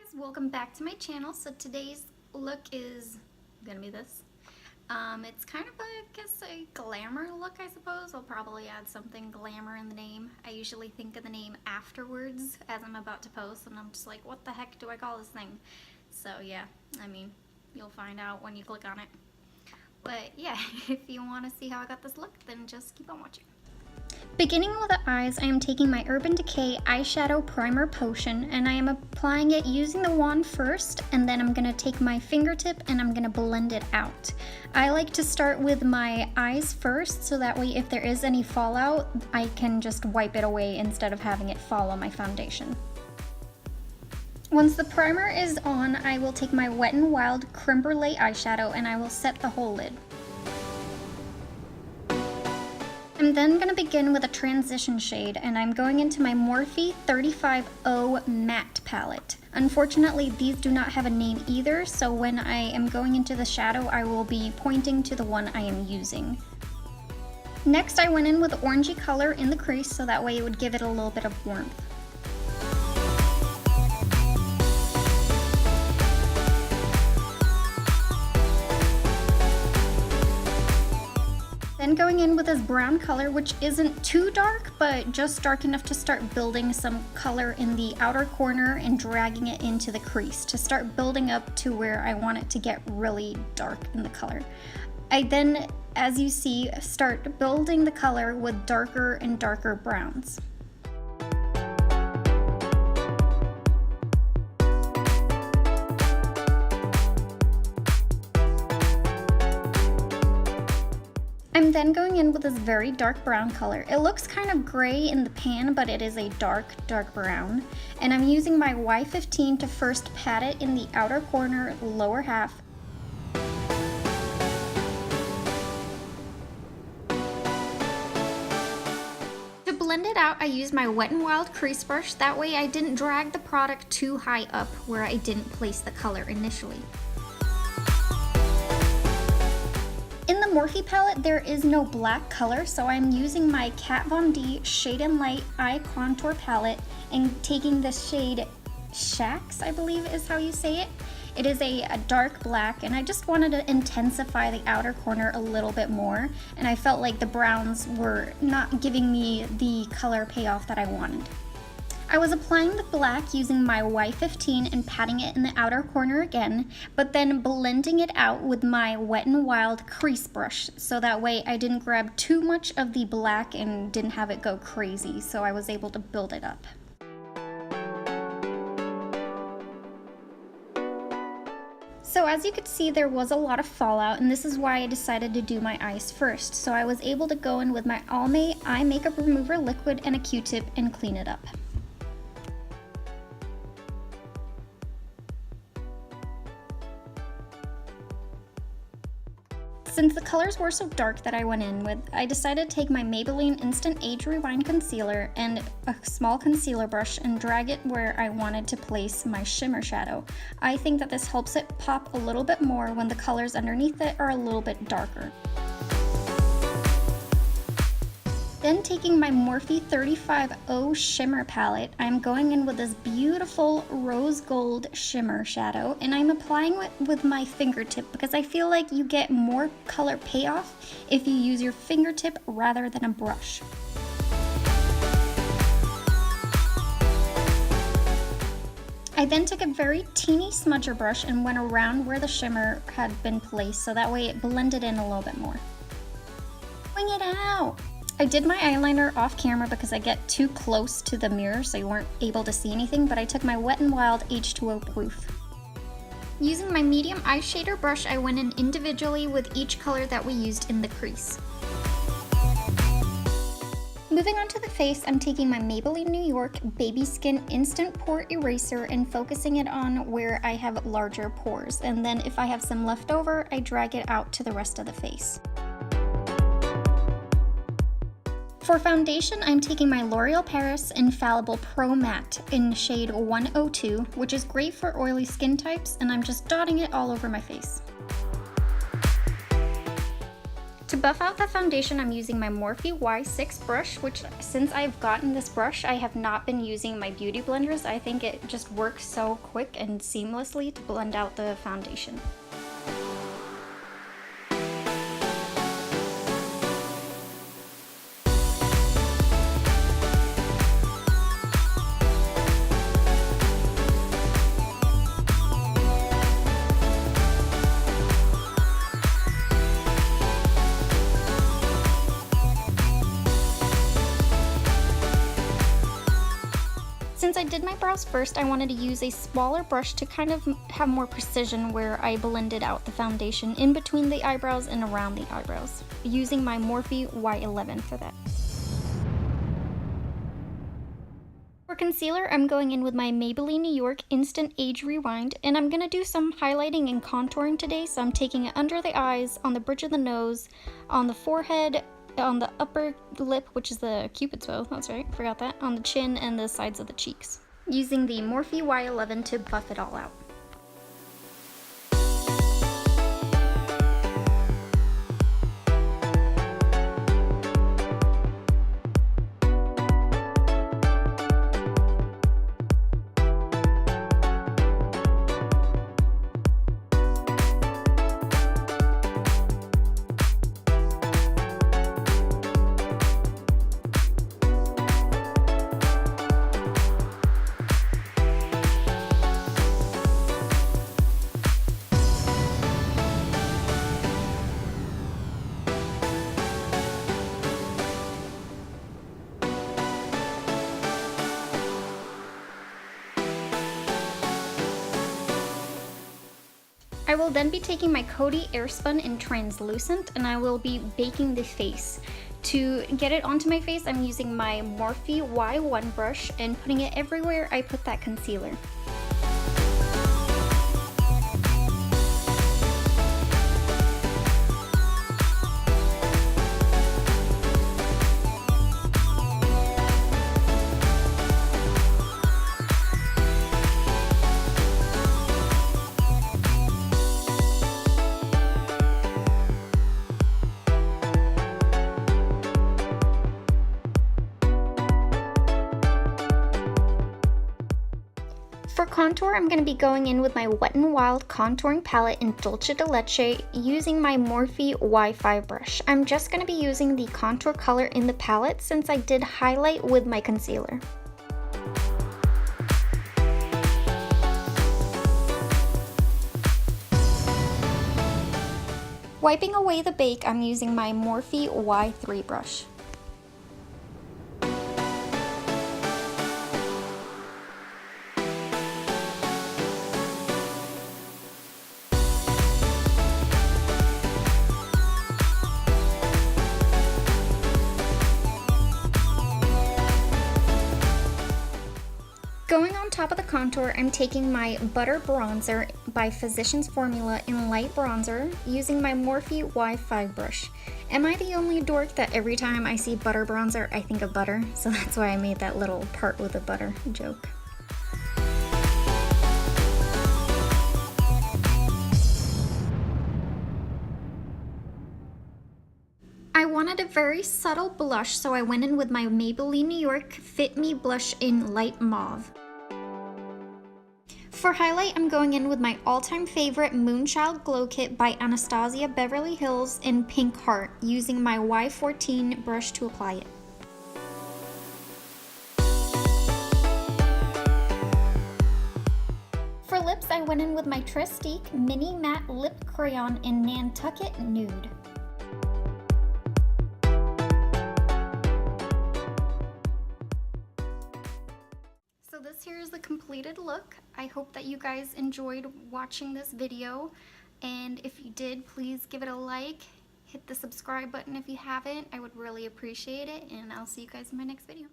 guys, welcome back to my channel. So today's look is gonna be this. It's kind of a glamour look, I suppose. I'll probably add something glamour in the name. I usually think of the name afterwards as I'm about to post, and I'm just like, what the heck do I call this thing? So yeah, I mean, you'll find out when you click on it. But yeah, if you want to see how I got this look, then just keep on watching. Beginning with the eyes, I am taking my Urban Decay Eyeshadow Primer Potion, and I am applying it using the wand first, and then I'm going to take my fingertip and I'm going to blend it out. I like to start with my eyes first, so that way if there is any fallout, I can just wipe it away instead of having it fall on my foundation. Once the primer is on, I will take my Wet n Wild Creme Brulee eyeshadow and I will set the whole lid. I'm then going to begin with a transition shade, and I'm going into my Morphe 35O Matte palette. Unfortunately, these do not have a name either, so when I am going into the shadow, I will be pointing to the one I am using. Next, I went in with orangey color in the crease, so that way it would give it a little bit of warmth. Then going in with this brown color, which isn't too dark, but just dark enough to start building some color in the outer corner and dragging it into the crease to start building up to where I want it to get really dark in the color. I then, as you see, start building the color with darker and darker browns. I'm then going in with this very dark brown color. It looks kind of gray in the pan, but it is a dark brown. And I'm using my Y15 to first pat it in the outer corner, lower half. To blend it out, I used my Wet n Wild crease brush. That way I didn't drag the product too high up where I didn't place the color initially. In the Morphe palette, there is no black color, so I'm using my Kat Von D Shade and Light Eye Contour palette and taking the shade Shacks, I believe is how you say it. It is a dark black, and I just wanted to intensify the outer corner a little bit more, and I felt like the browns were not giving me the color payoff that I wanted. I was applying the black using my Y15 and patting it in the outer corner again, but then blending it out with my Wet n Wild crease brush, so that way I didn't grab too much of the black and didn't have it go crazy, so I was able to build it up. So as you could see, there was a lot of fallout, and this is why I decided to do my eyes first. So I was able to go in with my Almay Eye Makeup Remover liquid and a Q-tip and clean it up. Since the colors were so dark that I went in with, I decided to take my Maybelline Instant Age Rewind Concealer and a small concealer brush and drag it where I wanted to place my shimmer shadow. I think that this helps it pop a little bit more when the colors underneath it are a little bit darker. Then taking my Morphe 35O Shimmer Palette, I'm going in with this beautiful rose gold shimmer shadow, and I'm applying it with my fingertip because I feel like you get more color payoff if you use your fingertip rather than a brush. I then took a very teeny smudger brush and went around where the shimmer had been placed, so that way it blended in a little bit more. Wing it out! I did my eyeliner off camera because I get too close to the mirror so you weren't able to see anything, but I took my Wet n Wild H2O Proof. Using my medium eye shader brush, I went in individually with each color that we used in the crease. Moving on to the face, I'm taking my Maybelline New York Baby Skin Instant Pore Eraser and focusing it on where I have larger pores, and then if I have some left over, I drag it out to the rest of the face. For foundation, I'm taking my L'Oreal Paris Infallible Pro Matte in shade 102, which is great for oily skin types, and I'm just dotting it all over my face. To To buff out the foundation, I'm using my Morphe Y6 brush, which since I've gotten this brush, I have not been using my beauty blenders. I think it just works so quick and seamlessly to blend out the foundation. Since I did my brows first, I wanted to use a smaller brush to kind of have more precision where I blended out the foundation in between the eyebrows and around the eyebrows, using my Morphe Y11 for that. For concealer, I'm going in with my Maybelline New York Instant Age Rewind, and I'm going to do some highlighting and contouring today, so I'm taking it under the eyes, on the bridge of the nose, on the forehead, on the upper lip, which is the cupid's bow, that's right, forgot that, on the chin and the sides of the cheeks, using the Morphe Y11 to buff it all out. I will then be taking my Kodi Air Spun in Translucent, and I will be baking the face. To get it onto my face, I'm using my Morphe Y1 brush and putting it everywhere I put that concealer. For contour, I'm going to be going in with my Wet n Wild contouring palette in Dulce de Leche using my Morphe Y5 brush. I'm just going to be using the contour color in the palette since I did highlight with my concealer. Wiping away the bake, I'm using my Morphe Y3 brush. Going on top of the contour, I'm taking my Butter Bronzer by Physicians Formula in Light Bronzer using my Morphe Y5 brush. Am I the only dork that every time I see butter bronzer, I think of butter? So that's why I made that little part with the butter joke. I wanted a very subtle blush, so I went in with my Maybelline New York Fit Me blush in Light Mauve. For highlight, I'm going in with my all-time favorite Moonchild Glow Kit by Anastasia Beverly Hills in Pink Heart, using my Y14 brush to apply it. For lips, I went in with my Trestique Mini Matte Lip Crayon in Nantucket Nude. This here is the completed look. I hope that you guys enjoyed watching this video, and if you did, please give it a like, hit the subscribe button if you haven't. I would really appreciate it, and I'll see you guys in my next video.